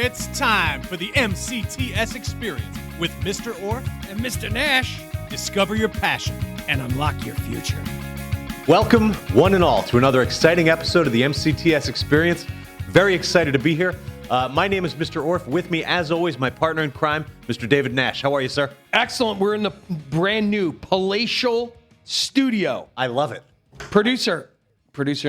It's time for the MCTS experience with Mr. Orff and Mr. Nash. Discover your passion and unlock your future. Welcome, one and all, to another exciting episode of the MCTS experience. Very excited to be here. My name is Mr. Orff. With me, as always, my partner in crime, Mr. David Nash. How are you, sir? Excellent. We're in the brand new palatial studio. I love it. Producer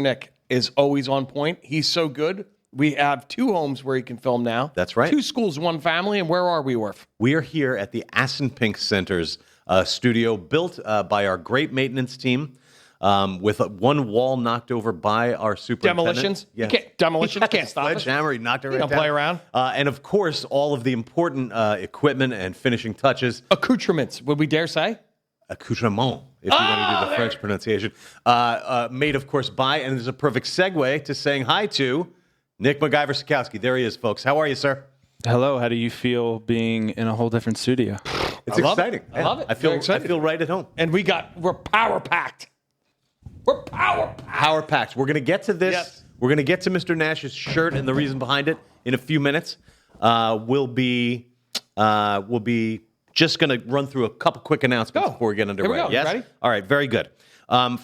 Nick is always on point. He's so good. We have two homes where he can film now. That's right. Two schools, one family. And where are we, Orff? We are here at the Assenpink Center's studio, built by our great maintenance team, with one wall knocked over by our superintendent. Demolitions? Yes. Demolitions can't stop us. Sledgehammer, he knocked it right Don't down. play around. And of course, all of the important equipment and finishing touches. Accoutrements, would we dare say? Accoutrement, if you want to do the French pronunciation. Made, of course, by, and there's a perfect segue to saying hi to Nick MacGyver-Sikowski. There he is, folks. How are you, sir? Hello. How do you feel being in a whole different studio? It's I love exciting. it. I love it. I feel Very excited. right at home. And we're power packed. We're power packed. Power packed. We're going to get to this. Yes. We're going to get to Mr. Nash's shirt and the reason behind it in a few minutes. We'll be just going to run through a couple quick announcements before we get underway. Here we go. Yes? Ready? All right. Very good.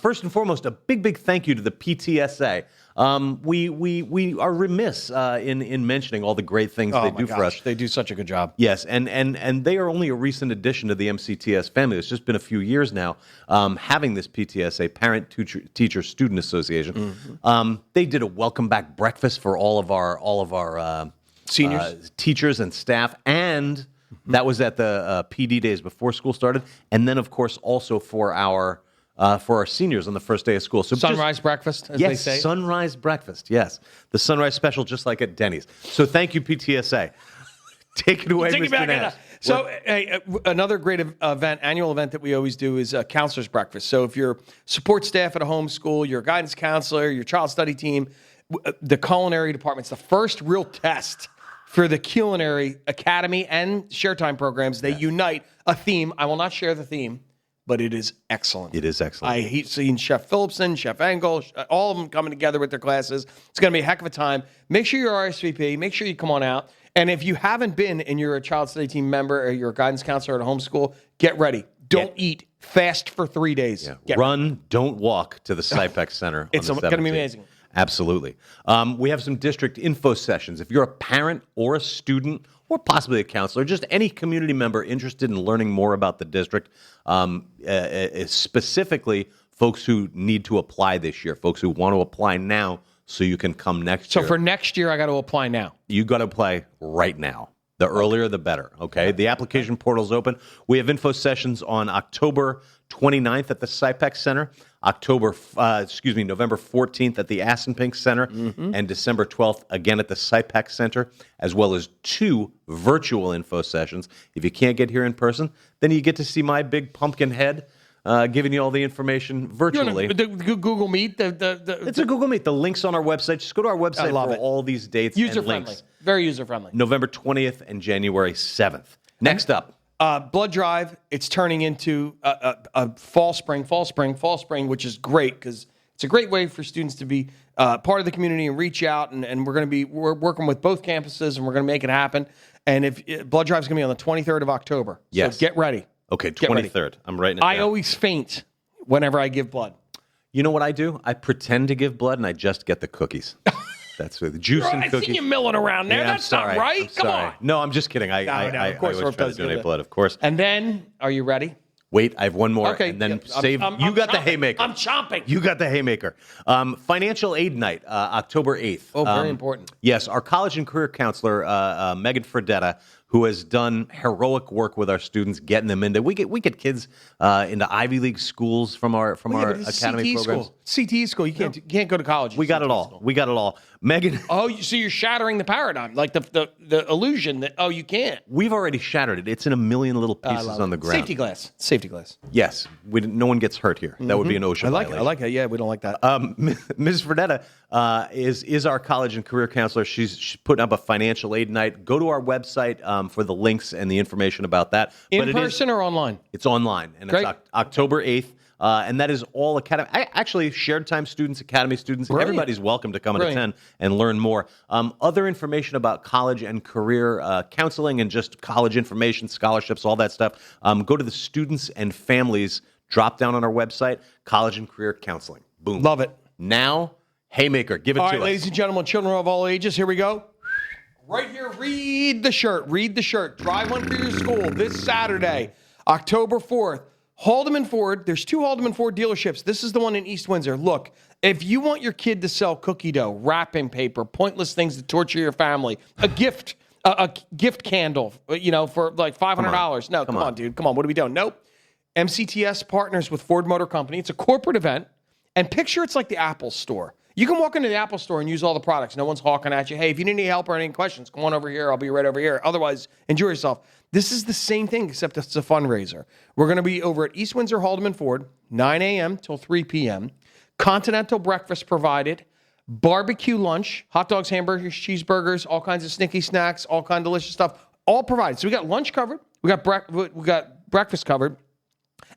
First and foremost, a big thank you to the PTSA. We are remiss in mentioning all the great things they do for us. They do such a good job. Yes, and they are only a recent addition to the MCTS family. It's just been a few years now having this PTSA, Parent Teacher Student Association. Mm-hmm. They did a welcome back breakfast for all of our Seniors? teachers and staff, and that was at the PD days before school started, and then of course also for our seniors on the first day of school. So Sunrise breakfast, as they say. Yes, sunrise breakfast. Yes, the sunrise special, just like at Denny's. So thank you, PTSA. Take it away, Take it Mr. back. Nash. So another great annual event that we always do is a counselor's breakfast. So if you're support staff at a home school, you're a guidance counselor, your child study team, the culinary department's the first real test for the Culinary Academy and Share Time programs. They unite a theme. I will not share the theme, but it is excellent. It is excellent. I've seen Chef Phillipson, Chef Engel, all of them coming together with their classes. It's going to be a heck of a time. Make sure you're RSVP. Make sure you come on out. And if you haven't been and you're a child study team member or you're a guidance counselor at a homeschool, get ready. Don't eat. Fast for 3 days. Yeah. Run, don't walk to the CyPEC Center. It's on the going to be 17th. amazing. Absolutely. We have some district info sessions. If you're a parent or a student or possibly a counselor, just any community member interested in learning more about the district, specifically folks who need to apply this year, folks who want to apply now so you can come next year. So for next year, I got to apply now. You got to apply right now. The earlier, the better, okay? The application portal's open. We have info sessions on October 29th at the CyPEC Center, November 14th at the Assenpink Center, and December 12th again at the CyPEC Center, as well as 2 virtual info sessions. If you can't get here in person, then you get to see my big pumpkin head giving you all the information virtually. The Google Meet? It's a Google Meet. The link's on our website. Just go to our website for all these dates and User-friendly. links. Very user-friendly. November 20th and January 7th. Next up. Blood drive, it's turning into a fall spring, which is great because it's a great way for students to be part of the community and reach out. And we're working with both campuses and we're going to make it happen. And if blood drive is going to be on the 23rd of October. Yes. So get ready. Okay, Get ready. 23rd. I'm writing it down. I always faint whenever I give blood. You know what I do? I pretend to give blood and I just get the cookies. That's with juice and I cookies. see you milling around there. Yeah, That's not I'm right. Come sorry. on. No, I'm just kidding. I of course, always Orff try to does do donate that. blood, of course. And then, are you ready? Wait, I have one more, Okay. and then yeah, save. I'm You got the chomping. haymaker. I'm chomping. You got the haymaker. Financial aid night, October 8th. Oh, very important. Yes, our college and career counselor, Megan Fredetta, who has done heroic work with our students, getting them into. We get kids into Ivy League schools from our academy CTE programs. school. CTE school. You can't go to college. We got it all. We got it all. Megan. Oh, so you're shattering the paradigm, like the illusion that you can't. We've already shattered it. It's in a million little pieces on the ground. Safety glass. Yes, no one gets hurt here. That would be an OSHA I like it. violation. I like it. Yeah, we don't like that. Ms. Fredetta is our college and career counselor. She's putting up a financial aid night. Go to our website for the links and the information about that. In person or online? It's online, and Great. it's October 8th. and that is all academy. Actually, shared time students, academy students, Brilliant. everybody's welcome to come and Brilliant. attend and learn more. Other information about college and career counseling and just college information, scholarships, all that stuff, go to the students and families drop down on our website, college and career counseling. Boom. Love it. Now, Haymaker, give it All to right, us. ladies and gentlemen, children of all ages, here we go. Right here, read the shirt. Read the shirt. Drive one for your school this Saturday, October 4th. Haldeman Ford, there's 2 Haldeman Ford dealerships. This is the one in East Windsor. Look, if you want your kid to sell cookie dough, wrapping paper, pointless things to torture your family, a gift candle, for like $500. No, come on, dude. Come on. What are we doing? Nope. MCTS partners with Ford Motor Company. It's a corporate event. And picture it's like the Apple store. You can walk into the Apple store and use all the products. No one's hawking at you. Hey, if you need any help or any questions, come on over here. I'll be right over here. Otherwise, enjoy yourself. This is the same thing, except it's a fundraiser. We're going to be over at East Windsor Haldeman Ford, 9 a.m. till 3 p.m. Continental breakfast provided. Barbecue lunch, hot dogs, hamburgers, cheeseburgers, all kinds of sneaky snacks, all kind of delicious stuff, all provided. So we got lunch covered. We got breakfast covered.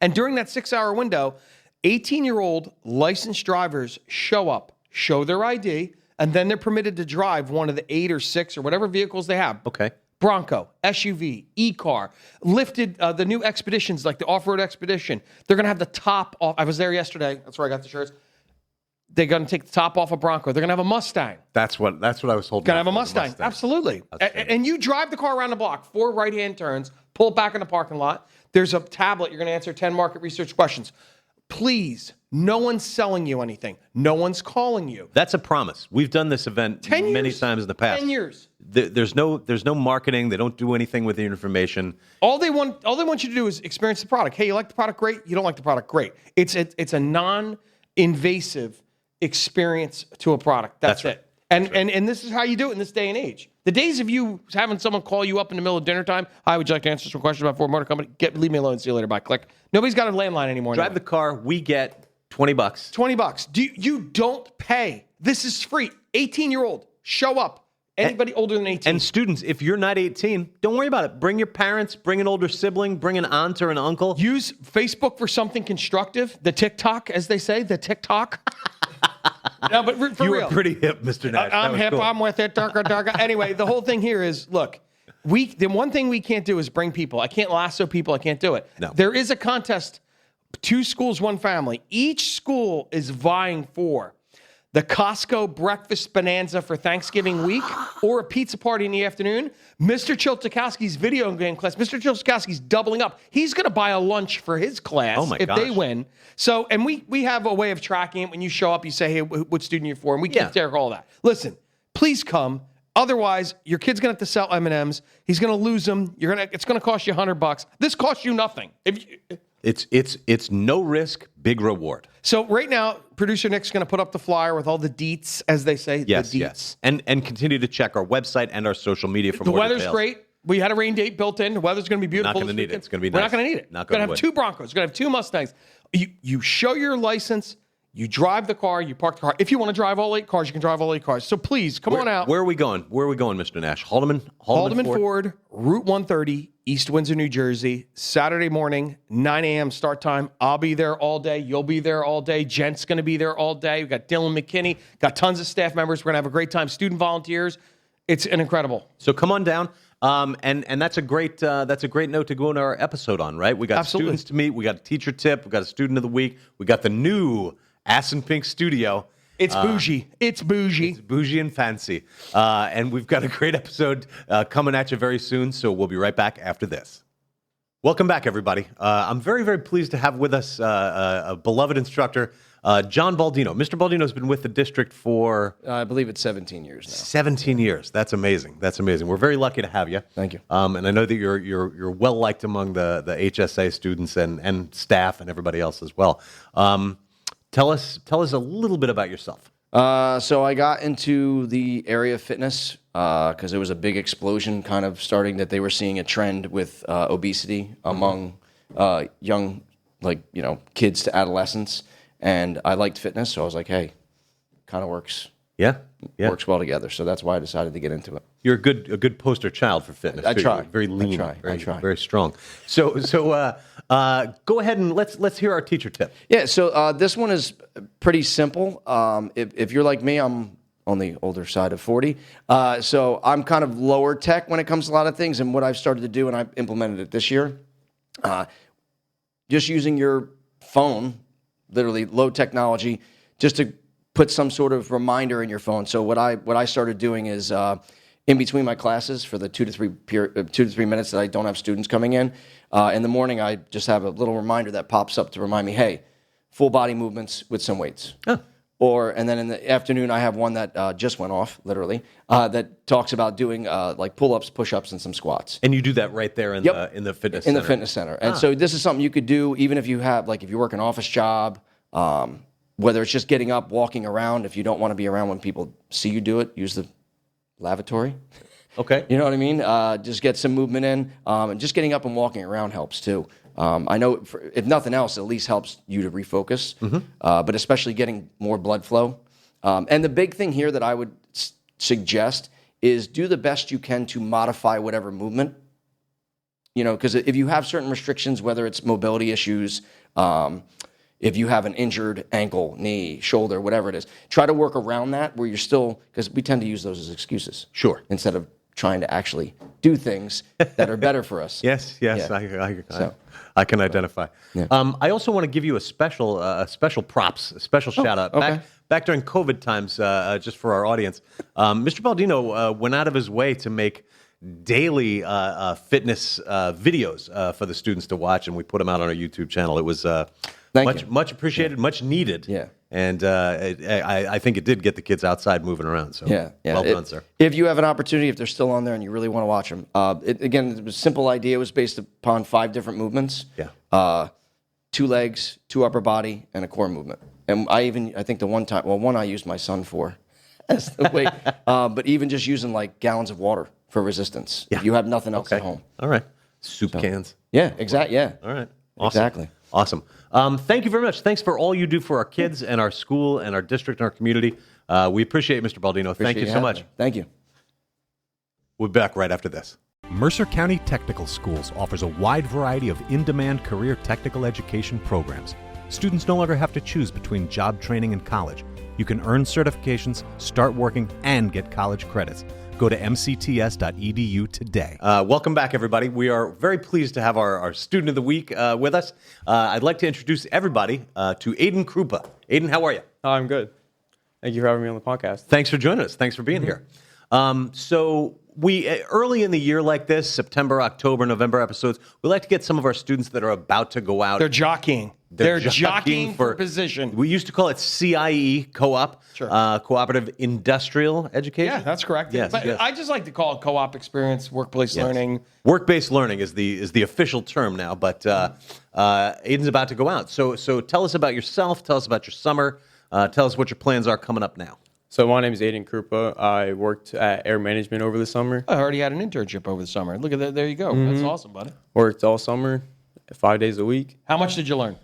And during that 6-hour window, 18-year-old licensed drivers show up, show their ID, and then they're permitted to drive one of the 8 or 6 or whatever vehicles they have. Okay. Bronco, SUV, e-car, lifted, the new Expeditions, like the off-road Expedition. They're going to have the top off. I was there yesterday. That's where I got the shirts. They're going to take the top off a Bronco. They're going to have a Mustang. That's what I was holding. Going to have a out for, the Mustang. Absolutely. And you drive the car around the block, 4 right-hand turns, pull it back in the parking lot. There's a tablet. You're going to answer 10 market research questions. Please, no one's selling you anything. No one's calling you. That's a promise. We've done this event many times in the past. 10 years. There's no marketing. They don't do anything with the information. All they want you to do is experience the product. Hey, you like the product? Great. You don't like the product? Great. It's a non-invasive experience to a product. That's right. it. And this is how you do it in this day and age. The days of you having someone call you up in the middle of dinner time, hi, would you like to answer some questions about Ford Motor Company? Leave me alone. See you later. Bye. Click. Nobody's got a landline anymore. Drive the car. We get $20. $20. You don't pay. This is free. 18-year-old. Show up. Anybody older than 18. And students, if you're not 18, don't worry about it. Bring your parents, bring an older sibling, bring an aunt or an uncle. Use Facebook for something constructive. The TikTok, as they say, the TikTok. No, but for you real. were pretty hip, Mr. Nash. That I'm was hip. cool. I'm with it. Darker. Anyway, the whole thing here is, look, the one thing we can't do is bring people. I can't lasso people. I can't do it. No. There is a contest, 2 schools, 1 family. Each school is vying for the Costco breakfast bonanza for Thanksgiving week or a pizza party in the afternoon. Mr. Chiltikowski's video game class, Mr. Chiltikowski's doubling up. He's going to buy a lunch for his class if they win. So, and we have a way of tracking it. When you show up, you say, hey, what student you're for, and we keep track of all that. Listen, please come. Otherwise, your kid's going to have to sell M&Ms. He's going to lose them. It's going to cost you $100. This costs you nothing. It's no risk, big reward. So right now, producer Nick's going to put up the flyer with all the deets, as they say. Yes, the deets. yes. And continue to check our website and our social media for The more weather's details. great. We had a rain date built in. The weather's going to be beautiful. Not gonna this need it. weekend. It's gonna be We're nice. not going to need it. Knock We're going on to have wood. 2 Broncos. We're going to have 2 Mustangs. You show your license. You drive the car. You park the car. If you want to drive all 8 cars, you can drive all 8 cars. So please, come on out. Where are we going? Where are we going, Mr. Nash? Haldeman Ford, Route 130, East Windsor, New Jersey. Saturday morning, 9 a.m. start time. I'll be there all day. You'll be there all day. Jent's going to be there all day. We've got Dylan McKinney. Got tons of staff members. We're going to have a great time. Student volunteers. It's an incredible. So come on down. And that's a great note to go into our episode on, right? We got students to meet. We got a teacher tip. We got a student of the week. We got the new Ass and Pink studio. It's bougie. It's bougie. It's bougie and fancy. And we've got a great episode coming at you very soon. So we'll be right back after this. Welcome back, everybody. I'm very, very pleased to have with us a beloved instructor, John Baldino. Mr. Baldino's been with the district for... I believe it's 17 years now. 17 years. That's amazing. That's amazing. We're very lucky to have you. Thank you. And I know that you're well liked among the HSA students and staff and everybody else as well. Tell us a little bit about yourself. So I got into the area of fitness because there was a big explosion kind of starting that they were seeing a trend with obesity among young, kids to adolescents. And I liked fitness, so I was like, hey, kind of works. Yeah. Yeah. works well together. So that's why I decided to get into it. You're a good poster child for fitness. I too. try. You're very lean. I try. Very strong. So go ahead and let's hear our teacher tip. Yeah, so this one is pretty simple. If you're like me, I'm on the older side of 40. So I'm kind of lower tech when it comes to a lot of things. And what I've started to do, and I implemented it this year, just using your phone, literally low technology, just to put some sort of reminder in your phone. So what I started doing is in between my classes for the 2 to 3 minutes that I don't have students coming in the morning, I just have a little reminder that pops up to remind me, hey, full body movements with some weights. Oh. And then in the afternoon, I have one that just went off, literally, that talks about doing like pull-ups, push-ups, and some squats. And you do that right there in the fitness center. In the fitness center. And so this is something you could do even if you have, like if you work an office job, whether it's just getting up, walking around. If you don't want to be around when people see you do it, use the lavatory. Okay. You know what I mean? Just get some movement in. And just getting up and walking around helps too. I know if nothing else, it at least helps you to refocus, but especially getting more blood flow. And the big thing here that I would suggest is do the best you can to modify whatever movement. You know, because if you have certain restrictions, whether it's mobility issues, if you have an injured ankle, knee, shoulder, whatever it is, try to work around that where you're still, because we tend to use those as excuses. Sure. Instead of trying to actually do things that are better for us. Yes, Yeah. I can identify. Yeah. I also want to give you a special props, a special shout out. okay. Back during COVID times, just for our audience, Mr. Baldino went out of his way to make daily fitness videos for the students to watch, and we put them out on our YouTube channel. It was much appreciated, much needed. Yeah. And I think it did get the kids outside moving around. So well done, sir. If you have an opportunity, if they're still on there and you really want to watch them, again, it was a simple idea. It was based upon 5 different movements. Yeah. 2 legs, 2 upper body, and a core movement. And I think the one I used my son for as the weight, but even just using like gallons of water for resistance. Yeah. If you have nothing else at home. All right. Soup cans. Yeah, exactly. Yeah. All right. Awesome. Exactly. Awesome. Thank you very much. Thanks for all you do for our kids and our school and our district and our community. We appreciate it, Mr. Baldino. Thank you so much. Thank you. We'll be back right after this. Mercer County Technical Schools offers a wide variety of in-demand career technical education programs. Students no longer have to choose between job training and college. You can earn certifications, start working, and get college credits. Go to mcts.edu today. Welcome back, everybody. We are very pleased to have our student of the week with us. I'd like to introduce everybody to Aiden Krupa. Aiden, how are you? I'm good. Thank you for having me on the podcast. Thanks for joining us. Thanks for being here. So we early in the year like this, September, October, November episodes, we like to get some of our students that are about to go out. They're jockeying. They're jockeying for position. We used to call it CIE, co-op, Sure. Cooperative Industrial Education. Yeah, that's correct. Yes, But yes. I just like to call it co-op experience, workplace learning. Work-based learning is the official term now, but Aiden's about to go out. So tell us about yourself. Tell us about your summer. Tell us what your plans are coming up now. So my name is Aiden Krupa. I worked at Air Management over the summer. I already had an internship over the summer. Look at that. There you go. That's awesome, buddy. Worked all summer, 5 days a week. How much did you learn?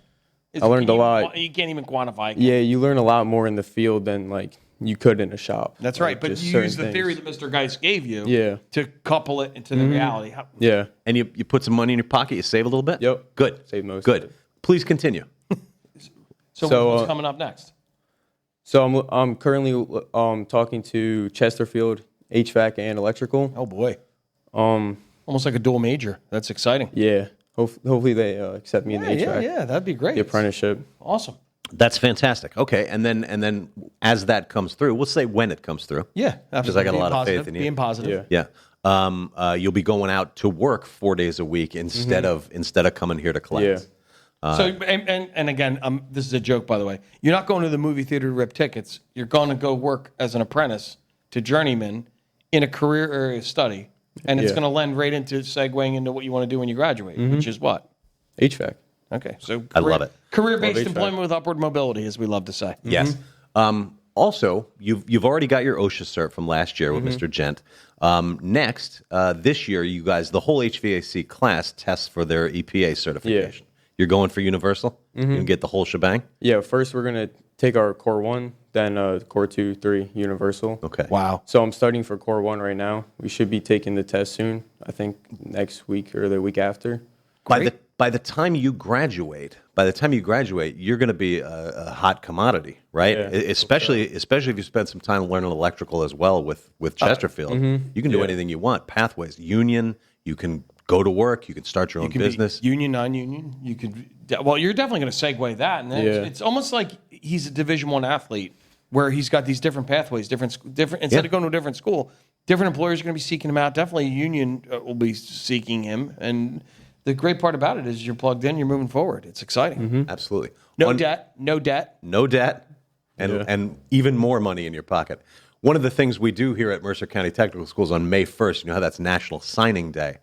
I learned a lot. You can't even quantify. Yeah, you learn a lot more in the field than like you could in a shop. That's Like, right. But just you certain use the things. theory that Mr. Geis gave you Yeah. to couple it into the reality. Yeah. And you put some money in your pocket, you save a little bit? Yep. Good. Save most Good. of it. Please continue. So, what's coming up next? So I'm currently talking to Chesterfield HVAC and electrical. Oh, boy. Almost like a dual major. That's exciting. Yeah. Hopefully they accept me in the HVAC. Yeah, that'd be great. The apprenticeship. Awesome. That's fantastic. Okay, and then as that comes through, we'll say when it comes through. Yeah, Because I got a lot of faith in you. Being positive. Yeah. Yeah. You'll be going out to work 4 days a week instead of coming here to class. Yeah. So and again, this is a joke, by the way. You're not going to the movie theater to rip tickets. You're going to go work as an apprentice to journeyman in a career area of study, and it's Yeah. going to lend right into segueing into what you want to do when you graduate, which is what? HVAC. Okay, so I love it. Career-based Love HVAC. employment with upward mobility, as we love to say. Yes. Also, you've already got your OSHA cert from last year with Mr. Gent. Next, this year, you guys, the whole HVAC class tests for their EPA certification. You're going for universal? You can get the whole shebang? Yeah, first we're going to take our core 1 then Core 2, 3, Universal. Okay. Wow. So I'm studying for Core 1 right now. We should be taking the test soon. I think next week or the week after. By the time you graduate, you're going to be a hot commodity, right? Yeah, especially if you spend some time learning electrical as well with Chesterfield. You can do anything you want. Pathways, union. You can go to work. You can start your own business. Union, non-union. You could. Well, you're definitely going to segue that, and it's almost like he's a Division I athlete, where he's got these different pathways, different. Instead of going to a different school, different employers are going to be seeking him out. Definitely, a union will be seeking him, and the great part about it is you're plugged in, you're moving forward. It's exciting. Absolutely. No debt, and even more money in your pocket. One of the things we do here at Mercer County Technical Schools on May 1st, you know how that's National Signing Day.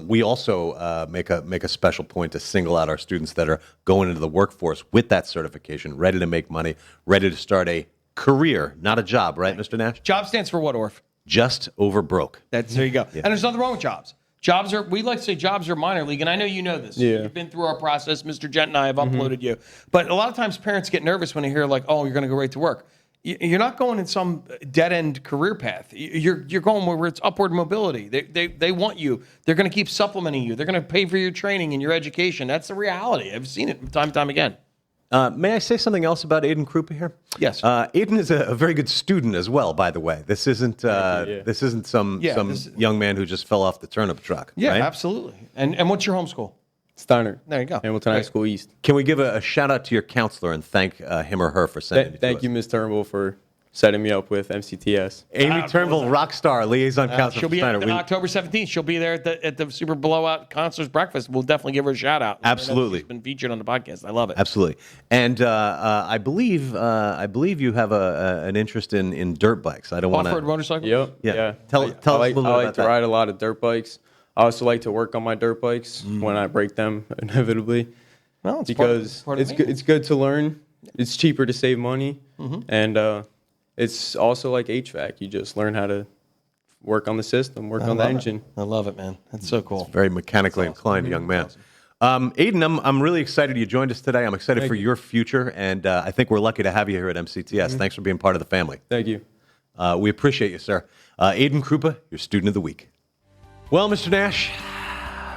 We also make a special point to single out our students that are going into the workforce with that certification, ready to make money, ready to start a career, not a job, right, Mr. Nash? Job stands for what, Orf? Just over broke. There you go. And there's nothing wrong with jobs. We like to say jobs are minor league, and I know you know this. Yeah. You've been through our process. Mr. Gent and I have uploaded you. But a lot of times parents get nervous when they hear, like, oh, you're going to go right to work. You're not going in some dead-end career path. You're going where it's upward mobility. They want you. They're going to keep supplementing you. They're going to pay for your training and your education. That's the reality. I've seen it time and time again. May I say something else about Aiden Krupa here? Yes. Aiden is a very good student as well, by the way. This isn't some young man who just fell off the turnip truck. Yeah, right? absolutely. And what's your homeschool? Steiner. There you go. Hamilton High School East. Can we give a shout out to your counselor and thank him or her for sending it to Thank us? you, Ms. Turnbull, for setting me up with MCTS. Amy Turnbull, rock star, liaison counselor She'll for be Steiner. on October 17th. She'll be there at the Super Blowout Counselors Breakfast. We'll definitely give her a shout out. Absolutely. She's been featured on the podcast. I love it. Absolutely. And I believe you have an interest in dirt bikes. I don't want Off-road to. motorcycle? Yep. Yeah. Tell us I a like, little bit I like about to that. ride a lot of dirt bikes. I also like to work on my dirt bikes when I break them, inevitably. Well, it's Because part of the it's good to learn. It's cheaper to save money. And it's also like HVAC. You just learn how to work on the system, work on the engine. I love it, man. That's so cool. Very mechanically inclined young man. Aiden, I'm really excited you joined us today. I'm excited for your future, and I think we're lucky to have you here at MCTS. Thanks for being part of the family. Thank you. We appreciate you, sir. Aiden Krupa, your student of the week. Well, Mr. Nash,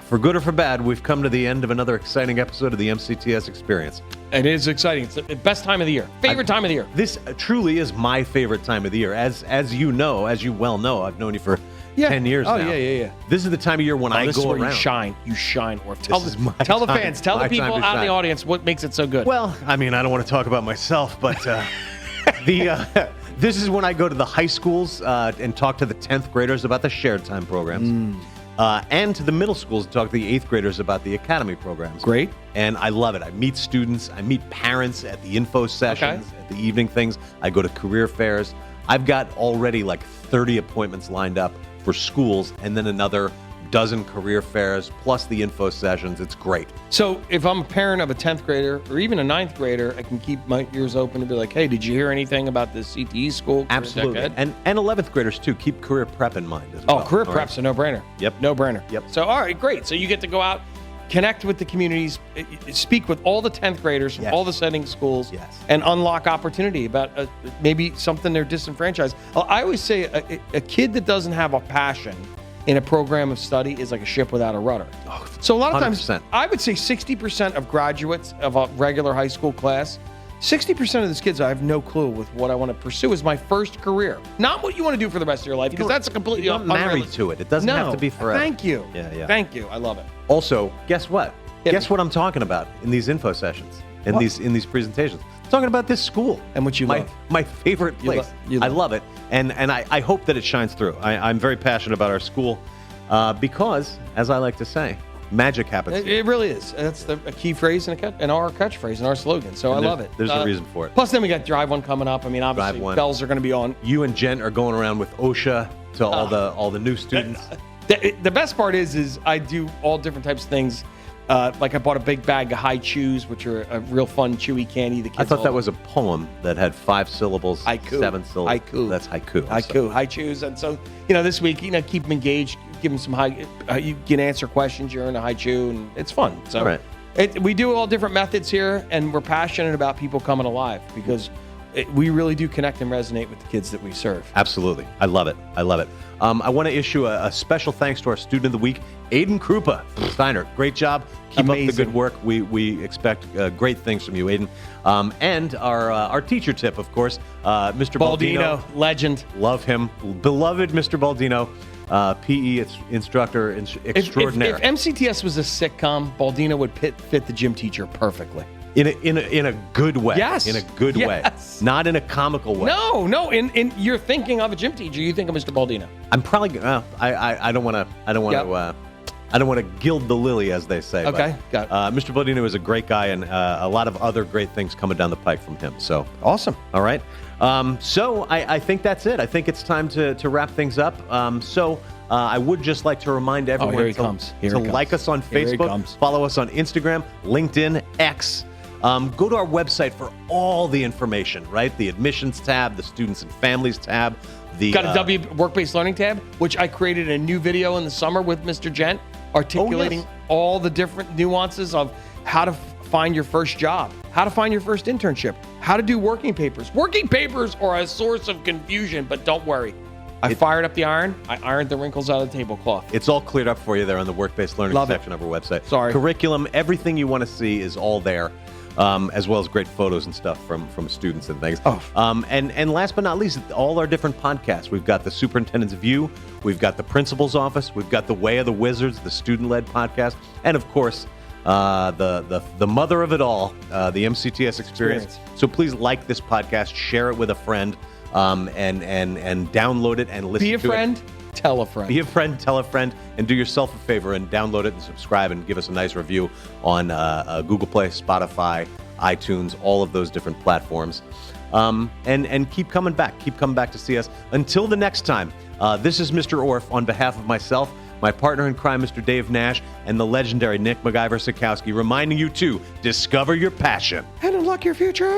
for good or for bad, we've come to the end of another exciting episode of the MCTS Experience. It is exciting. It's the best time of the year. Favorite time of the year. This truly is my favorite time of the year. As you well know, I've known you for 10 years now. Yeah. This is the time of year when I This go is where around. you shine. You shine, Orf. Tell This is my the time. fans, tell My the people time to out in the shine. audience what makes it so good. Well, I mean, I don't want to talk about myself, but this is when I go to the high schools and talk to the 10th graders about the shared time programs. And to the middle schools and talk to the 8th graders about the academy programs. Great. And I love it. I meet students. I meet parents at the info sessions, at the evening things. I go to career fairs. I've got already like 30 appointments lined up for schools and then another dozen career fairs plus the info sessions. It's great. So if I'm a parent of a 10th grader or even a 9th grader, I can keep my ears open and be like, hey, did you hear anything about the CTE school? Absolutely. And 11th graders, too. Keep career prep in mind as well. Oh, career All prep's a no-brainer. Yep. No-brainer. Yep. So, all right, great. So you get to go out, connect with the communities, speak with all the 10th graders from Yes. all the setting schools, Yes. and unlock opportunity about maybe something they're disenfranchised. I always say a kid that doesn't have a passion in a program of study is like a ship without a rudder. So a lot of times, 100%. I would say 60% of graduates of a regular high school class, 60% of these kids, I have no clue with what I want to pursue as my first career. Not what you want to do for the rest of your life, because that's a completely You're not married unrealistic. to it. It doesn't have to be forever. Thank you. Yeah. Thank you. I love it. Also, guess what? Hit Guess me. what I'm talking about in these info sessions, in What? these presentations. I'm talking about this school. And what you my, love. My favorite You place. you I love love it. And I hope that it shines through. I'm very passionate about our school because, as I like to say, magic happens. It really is. That's a key phrase in our catchphrase and our slogan. So I And love it. there's a reason for it. Plus, then we got Drive One coming up. I mean, obviously, Drive One. bells are going to be on. You and Jen are going around with OSHA to all the new students. The best part is I do all different types of things. Like I bought a big bag of high chews, which are a real fun chewy candy. The kids I thought all- that was a poem that had 5 syllables, Haiku. 7 syllables. Haiku. That's haiku. haiku, high chews. And so, this week, keep them engaged, give them some high. You can answer questions. You're in a high chew, and it's fun. So, All right. we do all different methods here, and we're passionate about people coming alive because we really do connect and resonate with the kids that we serve. Absolutely. I love it. I love it. I want to issue a special thanks to our student of the week, Aiden Krupa from Steiner. Great job. Keep up the Amazing. good work. We expect great things from you, Aiden. And our teacher tip, of course, Mr. Baldino. Legend. Love him. Beloved Mr. Baldino, PE instructor extraordinaire. If MCTS was a sitcom, Baldino would fit the gym teacher perfectly. In a good way. Yes. In a good way. Yes. Not in a comical way. No. In you're thinking of a gym teacher, you think of Mr. Baldino. I'm probably. I don't want to. I don't want to. I don't want to gild the lily, as they say. Okay, but, got it. Mr. Baldino is a great guy, and a lot of other great things coming down the pike from him. So Awesome. all right. So I think that's it. I think it's time to wrap things up. I would just like to remind everyone here he comes. Here to he comes. like us on Here he Facebook, comes. follow us on Instagram, LinkedIn, X. Go to our website for all the information, right? The admissions tab, the students and families tab. Got a W work-based learning tab, which I created a new video in the summer with Mr. Gent, articulating all the different nuances of how to find your first job, how to find your first internship, how to do working papers. Working papers are a source of confusion, but don't worry. I fired up the iron. I ironed the wrinkles out of the tablecloth. It's all cleared up for you there on the work-based learning Love it. section of our website. Sorry. Curriculum, everything you want to see is all there, as well as great photos and stuff from students and things. And last but not least, all our different podcasts. We've got the Superintendent's View, we've got the Principal's Office, we've got the Way of the Wizards, the student-led podcast, and of course, the mother of it all, the MCTS Experience. So please like this podcast, share it with a friend, and download it and listen to it. Be a friend, tell a friend. Be a friend, tell a friend, and do yourself a favor and download it and subscribe and give us a nice review on Google Play, Spotify, iTunes, all of those different platforms. And keep coming back. Keep coming back to see us. Until the next time, this is Mr. Orff on behalf of myself, my partner in crime, Mr. Dave Nash, and the legendary Nick MacGyver Sikowski, reminding you to discover your passion. And unlock your future.